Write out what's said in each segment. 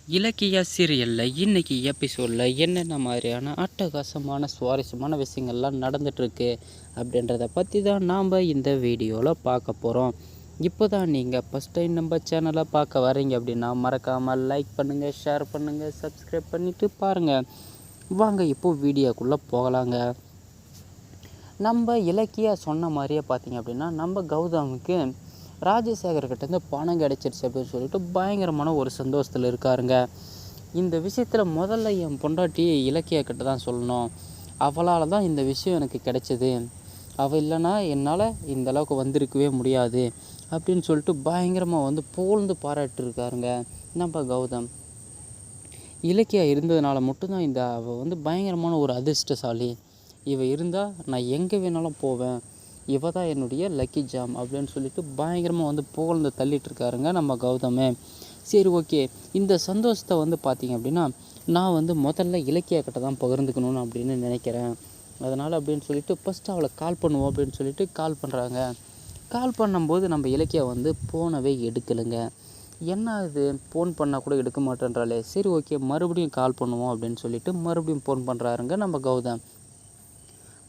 இலக்கியா சீரியலில் இன்றைக்கி எபிசோடில் என்னென்ன மாதிரியான அட்டகாசமான சுவாரஸ்யமான விஷயங்கள்லாம் நடந்துகிட்ருக்கு அப்படின்றத பற்றி தான் நாம் இந்த வீடியோவில் பார்க்க போகிறோம். இப்போ தான் நீங்கள் ஃபஸ்ட் டைம் நம்ம சேனலை பார்க்க வரீங்க அப்படின்னா மறக்காமல் லைக் பண்ணுங்கள், ஷேர் பண்ணுங்கள், சப்ஸ்கிரைப் பண்ணிவிட்டு பாருங்கள். வாங்க இப்போது வீடியோக்குள்ளே போகலாங்க. நம்ம இலக்கியா சொன்ன மாதிரியே பார்த்திங்க அப்படின்னா நம்ம கௌதமுக்கு ராஜசேகர்கிட்டேருந்து பணம் கிடச்சிருச்சு அப்படின்னு சொல்லிட்டு பயங்கரமான ஒரு சந்தோஷத்தில் இருக்காருங்க. இந்த விஷயத்தில் முதல்ல என் பொண்டாட்டி இலக்கியா கிட்ட தான் சொல்லணும். அவளால் தான் இந்த விஷயம் எனக்கு கிடைச்சிது. அவள் இல்லைன்னா என்னால் இந்த அளவுக்கு வந்திருக்கவே முடியாது அப்படின்னு சொல்லிட்டு பயங்கரமாக புகழ்ந்து பாராட்டிருக்காருங்க நம்ம கௌதம். இலக்கியா இருந்ததுனால மட்டும்தான் அவள் பயங்கரமான ஒரு அதிர்ஷ்டசாலி. இவள் இருந்தால் நான் எங்கே வேணாலும் போவேன், இவ தான் என்னுடைய லக்கி ஜாம் அப்படின்னு சொல்லிட்டு பயங்கரமாக புகழ்ந்து தள்ளிட்டுருக்காருங்க நம்ம கௌதமே. சரி, ஓகே. இந்த சந்தோஷத்தை பார்த்திங்க அப்படின்னா நான் முதல்ல இலக்கியா கிட்ட தான் பகிர்ந்துக்கணும்னு அப்படின்னு நினைக்கிறேன். அதனால் அப்படின்னு சொல்லிட்டு ஃபஸ்ட்டு அவளை கால் பண்ணுவோம் அப்படின்னு சொல்லிட்டு கால் பண்ணுறாங்க. கால் பண்ணும்போது நம்ம இலக்கியா ஃபோனவே எடுக்கலைங்க. என்ன இது, ஃபோன் பண்ணால் கூட எடுக்க மாட்டேன்றாலே. சரி, ஓகே, மறுபடியும் கால் பண்ணுவோம் அப்படின்னு சொல்லிட்டு மறுபடியும் ஃபோன் பண்ணுறாருங்க நம்ம கௌதம்.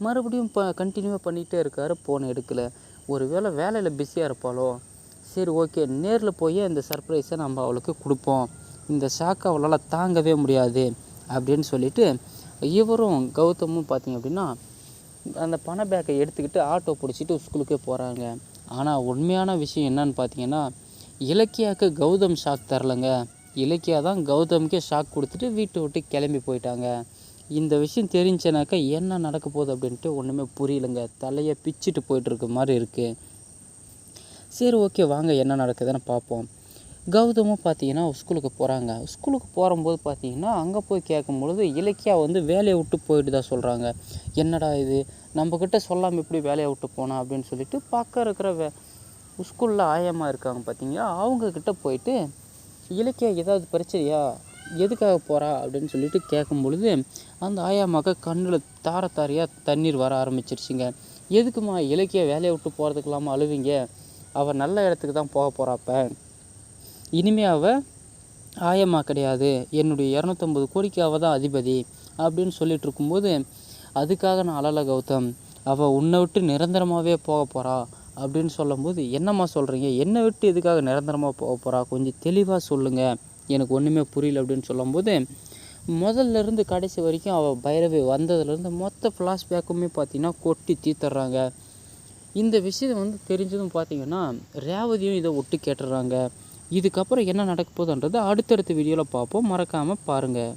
மறுபடியும் கண்டினியூவாக பண்ணிகிட்டே இருக்கார், ஃபோன் எடுக்கலை. ஒரு வேலையில் பிஸியாக இருப்பாளோ. சரி, ஓகே, நேரில் போய் இந்த சர்ப்ரைஸை நம்ம அவளுக்கு கொடுப்போம், இந்த ஷாக்கை அவளால் தாங்கவே முடியாது அப்படின்னு சொல்லிட்டு இவரும் கௌதமும் பார்த்திங்க அப்படின்னா அந்த பண பேக்கை எடுத்துக்கிட்டு ஆட்டோ பிடிச்சிட்டு ஸ்கூலுக்கே போகிறாங்க. ஆனால் உண்மையான விஷயம் என்னன்னு பார்த்தீங்கன்னா இலக்கியாவுக்கு கௌதம் ஷாக் தரலைங்க. இலக்கியா தான் கௌதமுக்கே ஷாக் கொடுத்துட்டு வீட்டை விட்டு கிளம்பி போயிட்டாங்க. இந்த விஷயம் தெரிஞ்சனாக்கா என்ன நடக்க போகுது அப்படின்ட்டு ஒன்றுமே புரியலைங்க. தலையை பிச்சுட்டு போயிட்டுருக்க மாதிரி இருக்குது. சரி, ஓகே, வாங்க என்ன நடக்குதுன்னு பார்ப்போம். கௌதமும் பார்த்தீங்கன்னா ஸ்கூலுக்கு போகிறாங்க. ஸ்கூலுக்கு போகும்போது பார்த்தீங்கன்னா அங்கே போய் கேட்கும்பொழுது இலக்கியா வேலையை விட்டு போயிட்டு தான் சொல்கிறாங்க. என்னடா இது, நம்மக்கிட்ட சொல்லாமல் எப்படி வேலையை விட்டு போனா அப்படின்னு சொல்லிட்டு பக்கம் இருக்கிற ஸ்கூலில் ஆயமாக இருக்காங்க பார்த்தீங்களா, அவங்கக்கிட்ட போயிட்டு இலக்கியா ஏதாவது பிரச்சனையா, எதுக்காக போகிறா அப்படின்னு சொல்லிட்டு கேட்கும் பொழுது அந்த ஆயாமாக்க கண்ணில் தாரையாக தண்ணீர் வர ஆரம்பிச்சிருச்சுங்க. எதுக்குமா இலக்கிய வேலையை விட்டு போகிறதுக்கு இல்லாமல் அழுவீங்க, அவள் நல்ல இடத்துக்கு தான் போக போகிறாப்ப, இனிமே அவள் ஆயம்மா கிடையாது, என்னுடைய 250 கோடிக்கு அவள் தான் அதிபதி அப்படின்னு சொல்லிட்டு இருக்கும்போது அதுக்காக நான் அழலை கௌதம், அவள் உன்னை விட்டு நிரந்தரமாகவே போக போகிறா அப்படின்னு சொல்லும்போது என்னம்மா சொல்கிறீங்க, என்னை விட்டு எதுக்காக நிரந்தரமாக போக போகிறா, கொஞ்சம் தெளிவாக சொல்லுங்கள், எனக்கு ஒன்றுமே புரியல அப்படின்னு சொல்லும்போது முதல்லேருந்து கடைசி வரைக்கும் அவள் பைரவி வந்ததுலேருந்து மொத்த ஃப்ளாஷ்பேக்குமே பார்த்திங்கன்னா கொட்டி தீத்துறாங்க. இந்த விஷயம் தெரிஞ்சதும் பார்த்திங்கன்னா ரேவதியும் இதை ஒட்டு கேட்டுடுறாங்க. இதுக்கப்புறம் என்ன நடக்க போகுதுன்றது அடுத்தடுத்த வீடியோவில் பார்ப்போம். மறக்காமல் பாருங்கள்.